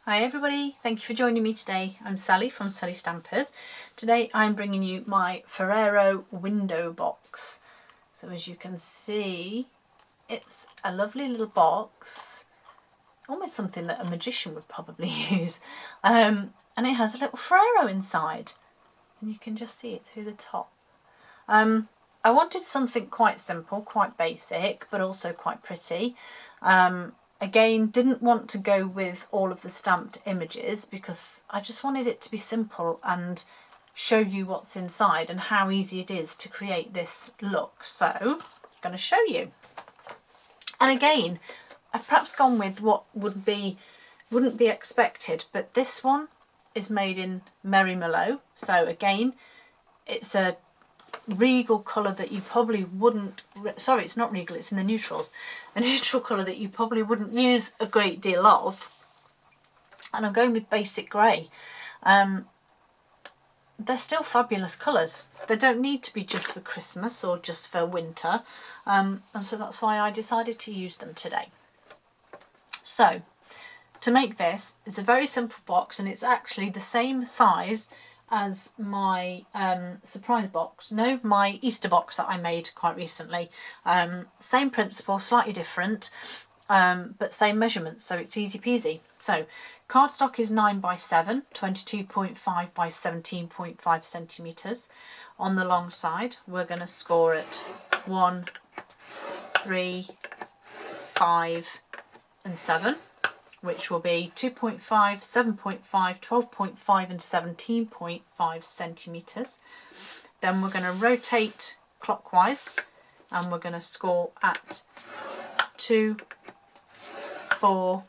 Hi everybody, thank you for joining me today. I'm Sally from Sally Stampers. Today I'm bringing you my Ferrero Window Box. So as you can see, it's a lovely little box, almost something that a magician would probably use. And it has a little Ferrero inside, and you can just see it through the top. I wanted something quite simple, quite basic, but also quite pretty. Again, didn't want to go with all of the stamped images because I just wanted it to be simple and show you what's inside and how easy it is to create this look. So I'm going to show you. And again, I've perhaps gone with what wouldn't be expected, but this one is made in Merry Mallow. So again, it's a regal colour that you probably wouldn't, sorry, it's not regal, it's in the neutrals, a neutral colour that you probably wouldn't use a great deal of. And I'm going with basic grey. They're still fabulous colours. They don't need to be just for Christmas or just for winter, and so that's why I decided to use them today. So to make this, it's a very simple box, and it's actually the same size as my surprise box, no, my Easter box that I made quite recently. Same principle, slightly different, but same measurements, so it's easy peasy. So cardstock is 9 by 7, 22.5 by 17.5 centimetres. On the long side, we're going to score it 1, 3, 5 and 7. Which will be 2.5, 7.5, 12.5 and 17.5 centimetres. Then we're going to rotate clockwise and we're going to score at 2, 4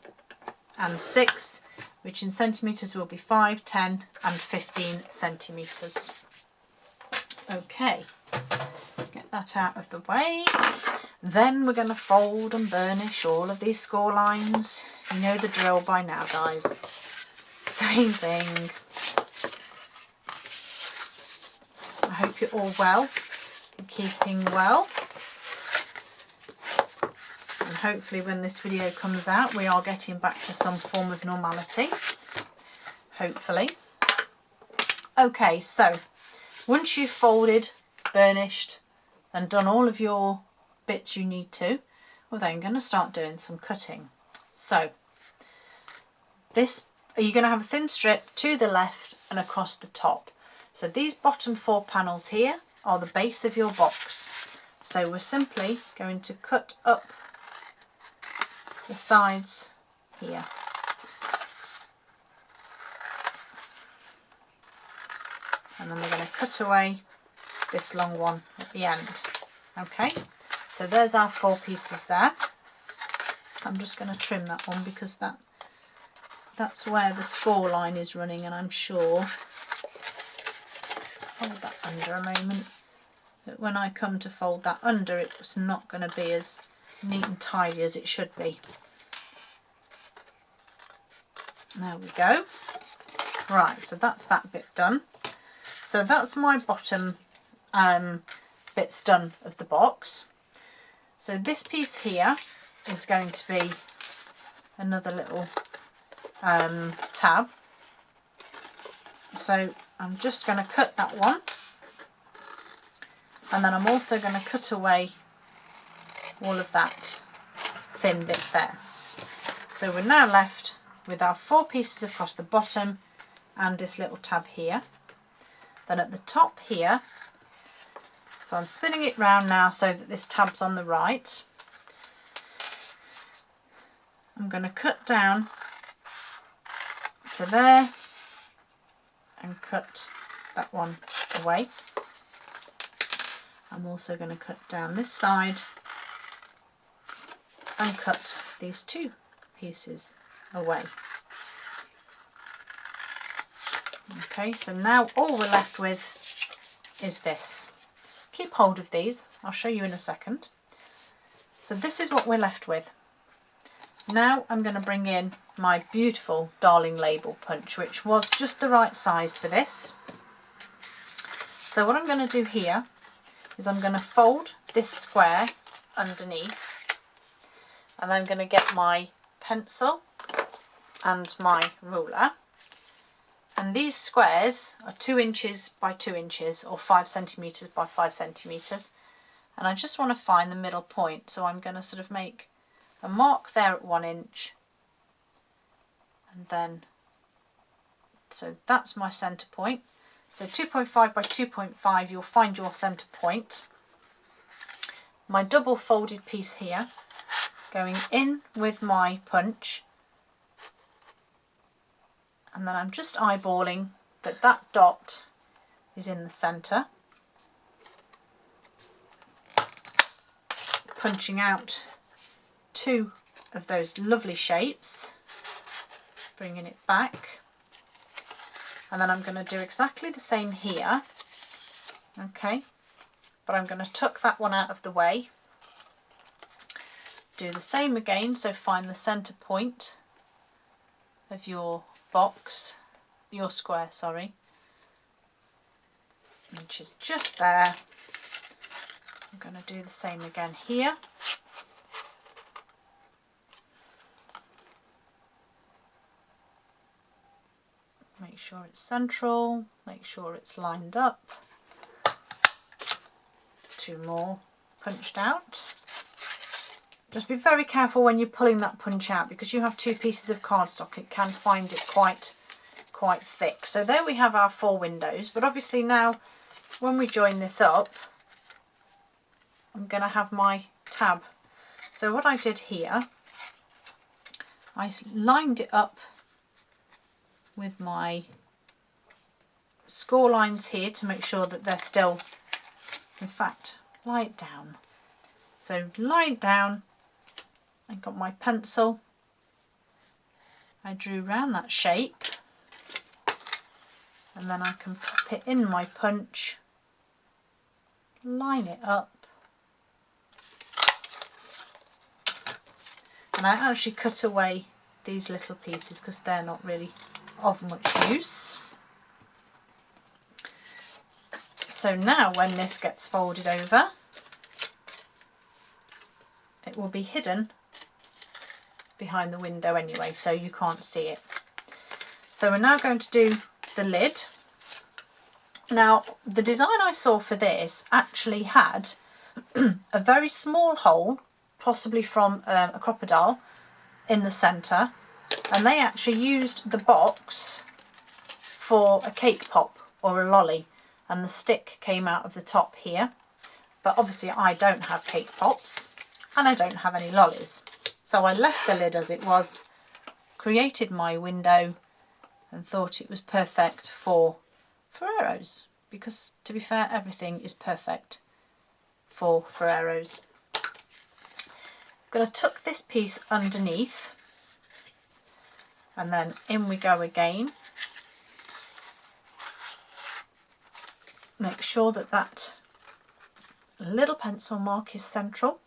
and 6, which in centimetres will be 5, 10 and 15 centimetres. Okay, get that out of the way. Then we're going to fold and burnish all of these score lines. You know the drill by now, guys. Same thing. I hope you're all well and keeping well. And hopefully when this video comes out, we are getting back to some form of normality. Hopefully. Okay, so once you've folded, burnished and done all of your bits you need to, we're then going to start doing some cutting. So this, you're going to have a thin strip to the left and across the top. So these bottom 4 panels here are the base of your box. So we're simply going to cut up the sides here. And then we're going to cut away this long one at the end. Okay. So there's our 4 pieces there. I'm just going to trim that one because that's where the score line is running, and I'm sure, just fold that under a moment, that when I come to fold that under, it's not going to be as neat and tidy as it should be. There we go. Right, so that's that bit done. So that's my bottom bits done of the box. So this piece here is going to be another little tab. So I'm just going to cut that one, and then I'm also going to cut away all of that thin bit there. So we're now left with our 4 pieces across the bottom and this little tab here. Then at the top here, so I'm spinning it round now so that this tab's on the right. I'm going to cut down to there and cut that one away. I'm also going to cut down this side and cut these 2 pieces away. Okay, so now all we're left with is this. Keep hold of these, I'll show you in a second. So this is what we're left with. Now I'm going to bring in my beautiful Darling label punch, which was just the right size for this. So what I'm going to do here is I'm going to fold this square underneath, and I'm going to get my pencil and my ruler. And these squares are 2 inches by 2 inches or 5 centimetres by 5 centimetres. And I just want to find the middle point. So I'm going to sort of make a mark there at 1 inch. And then, so that's my centre point. So 2.5 by 2.5, you'll find your centre point. My double folded piece here, going in with my punch. And then I'm just eyeballing that that dot is in the centre. Punching out 2 of those lovely shapes, bringing it back. And then I'm going to do exactly the same here. Okay, but I'm going to tuck that one out of the way. Do the same again, so find the centre point of your box, your square, sorry, which is just there. I'm going to do the same again here. Make sure it's central, make sure it's lined up. 2 more punched out. Just be very careful when you're pulling that punch out, because you have 2 pieces of cardstock, it can find it quite thick. So there we have our 4 windows, but obviously now when we join this up, I'm going to have my tab. So what I did here, I lined it up with my score lines here to make sure that they're still, in fact, lie it down. So lie it down. I got my pencil, I drew round that shape, and then I can pop it in my punch, line it up, and I actually cut away these little pieces because they're not really of much use. So now when this gets folded over, it will be hidden behind the window anyway, so you can't see it. So we're now going to do the lid. Now the design I saw for this actually had a very small hole, possibly from a crocodile, in the centre, and they actually used the box for a cake pop or a lolly, and the stick came out of the top here. But obviously I don't have cake pops and I don't have any lollies. So I left the lid as it was, created my window, and thought it was perfect for Ferreros, because to be fair, everything is perfect for Ferreros. I'm going to tuck this piece underneath, and then in we go again. Make sure that that little pencil mark is central.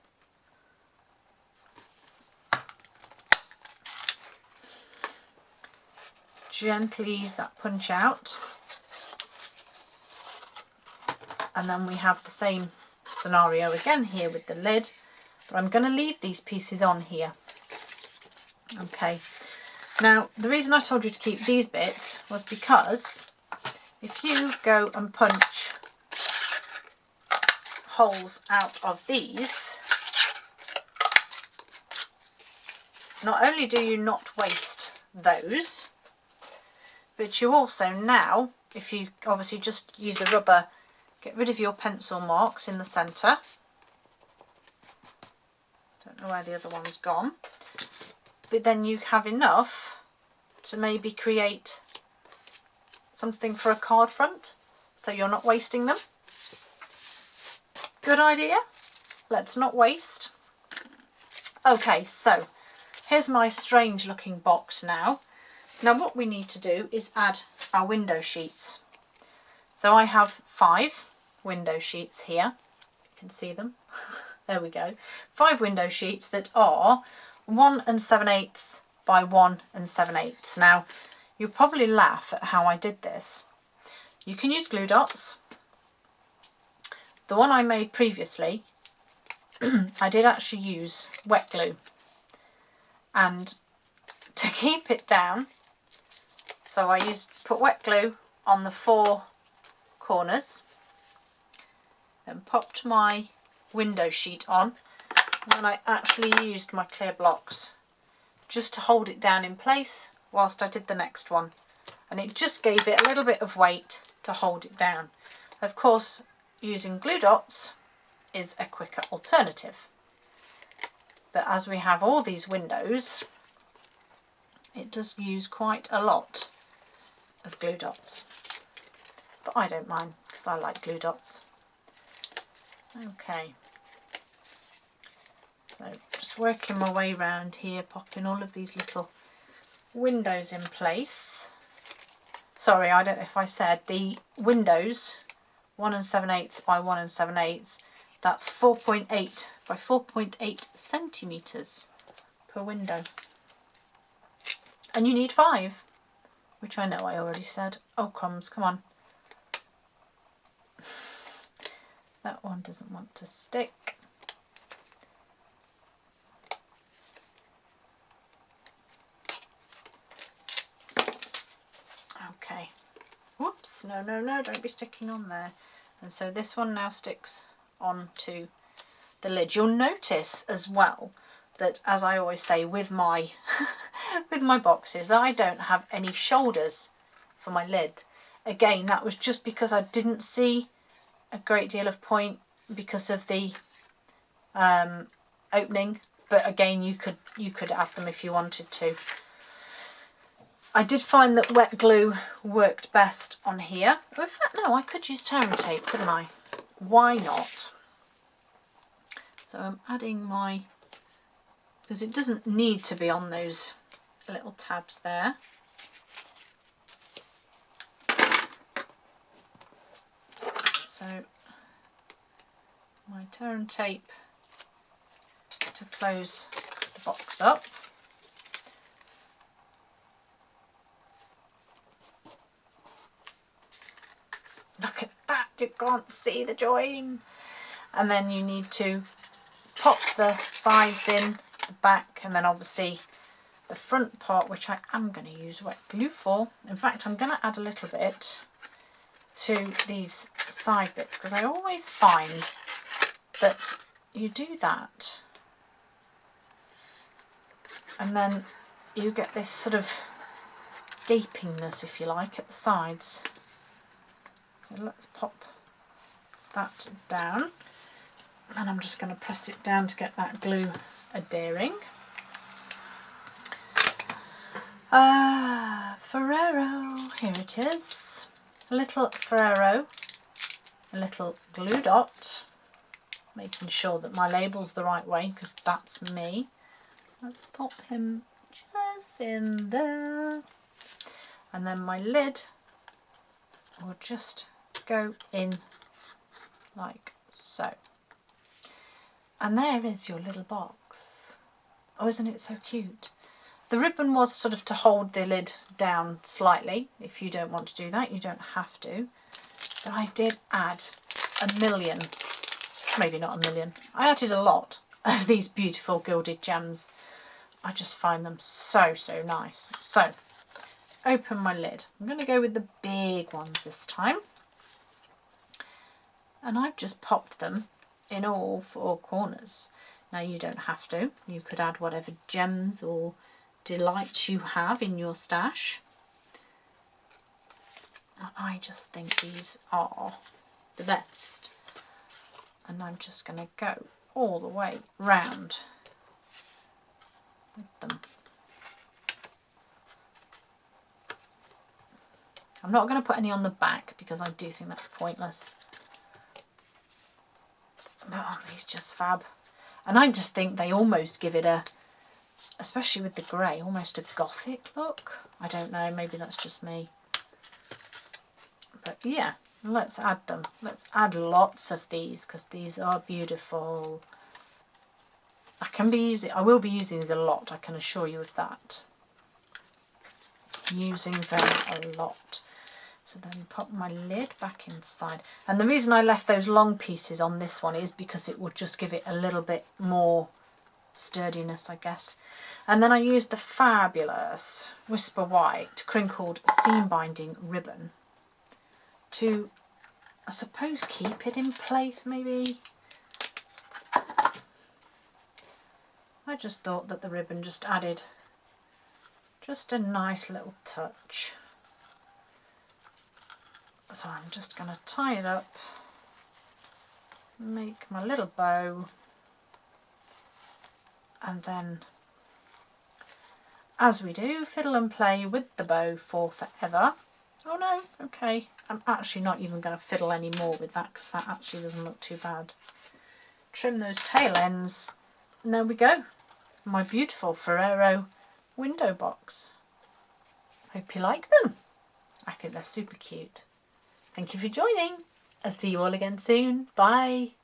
Gently ease that punch out, and then we have the same scenario again here with the lid, but I'm going to leave these pieces on here. Okay, now the reason I told you to keep these bits was because if you go and punch holes out of these, not only do you not waste those, but you also now, if you obviously just use a rubber, get rid of your pencil marks in the centre. Don't know where the other one's gone. But then you have enough to maybe create something for a card front, so you're not wasting them. Good idea. Let's not waste. Okay, so here's my strange looking box now. Now what we need to do is add our window sheets. So I have 5 window sheets here. You can see them. There we go. 5 window sheets that are 1 7/8 by 1 7/8. Now you'll probably laugh at how I did this. You can use glue dots. The one I made previously, I did actually use wet glue. And to keep it down, so I put wet glue on the 4 corners, then popped my window sheet on, and then I actually used my clear blocks just to hold it down in place whilst I did the next one, and it just gave it a little bit of weight to hold it down. Of course, using glue dots is a quicker alternative, but as we have all these windows, it does use quite a lot of glue dots, but I don't mind because I like glue dots. Okay, so just working my way around here, popping all of these little windows in place. Sorry, I don't know if I said the windows 1 7/8 by 1 7/8, that's 4.8 by 4.8 centimetres per window. And you need 5, which I know I already said. Oh crumbs, come on. That one doesn't want to stick. Okay. Whoops, no, don't be sticking on there. And so this one now sticks onto the lid. You'll notice as well that, as I always say with my with my boxes, that I don't have any shoulders for my lid. Again, that was just because I didn't see a great deal of point because of the opening, but again, you could add them if you wanted to. I did find that wet glue worked best on here. In fact, no, I could use tearing tape, couldn't I? Why not? So I'm adding my, because it doesn't need to be on those little tabs there. So my tearing tape to close the box up. Look at that, you can't see the join. And then you need to pop the sides in, the back, and then obviously the front part, which I am going to use wet glue for. In fact, I'm going to add a little bit to these side bits, because I always find that you do that and then you get this sort of gapingness, if you like, at the sides. So let's pop that down, and I'm just going to press it down to get that glue adhering. Ferrero, here it is. A little Ferrero, a little glue dot, making sure that my label's the right way because that's me. Let's pop him just in there, and then my lid will just go in like so. And there is your little box. Oh, isn't it so cute? The ribbon was sort of to hold the lid down slightly. If you don't want to do that, you don't have to. But I did add a million, maybe not a million, I added a lot of these beautiful gilded gems. I just find them so, so nice. So, open my lid. I'm going to go with the big ones this time. And I've just popped them in all 4 corners. Now you don't have to. You could add whatever gems or delights you have in your stash. And I just think these are the best. And I'm just going to go all the way round with them. I'm not going to put any on the back because I do think that's pointless. But aren't these just fab? And I just think they almost give it a, especially with the grey, almost a gothic look. I don't know, maybe that's just me. But yeah, let's add them. Let's add lots of these because these are beautiful. I will be using these a lot, I can assure you of that. Using them a lot. So then pop my lid back inside. And the reason I left those long pieces on this one is because it will just give it a little bit more sturdiness, I guess. And then I used the fabulous Whisper White crinkled seam binding ribbon to, I suppose, keep it in place maybe. I just thought that the ribbon just added just a nice little touch. So I'm just going to tie it up, make my little bow, and then, as we do, fiddle and play with the bow for forever. Oh no, okay, I'm actually not even going to fiddle anymore with that because that actually doesn't look too bad. Trim those tail ends, and there we go. My beautiful Ferrero window box. Hope you like them. I think they're super cute. Thank you for joining. I'll see you all again soon. Bye.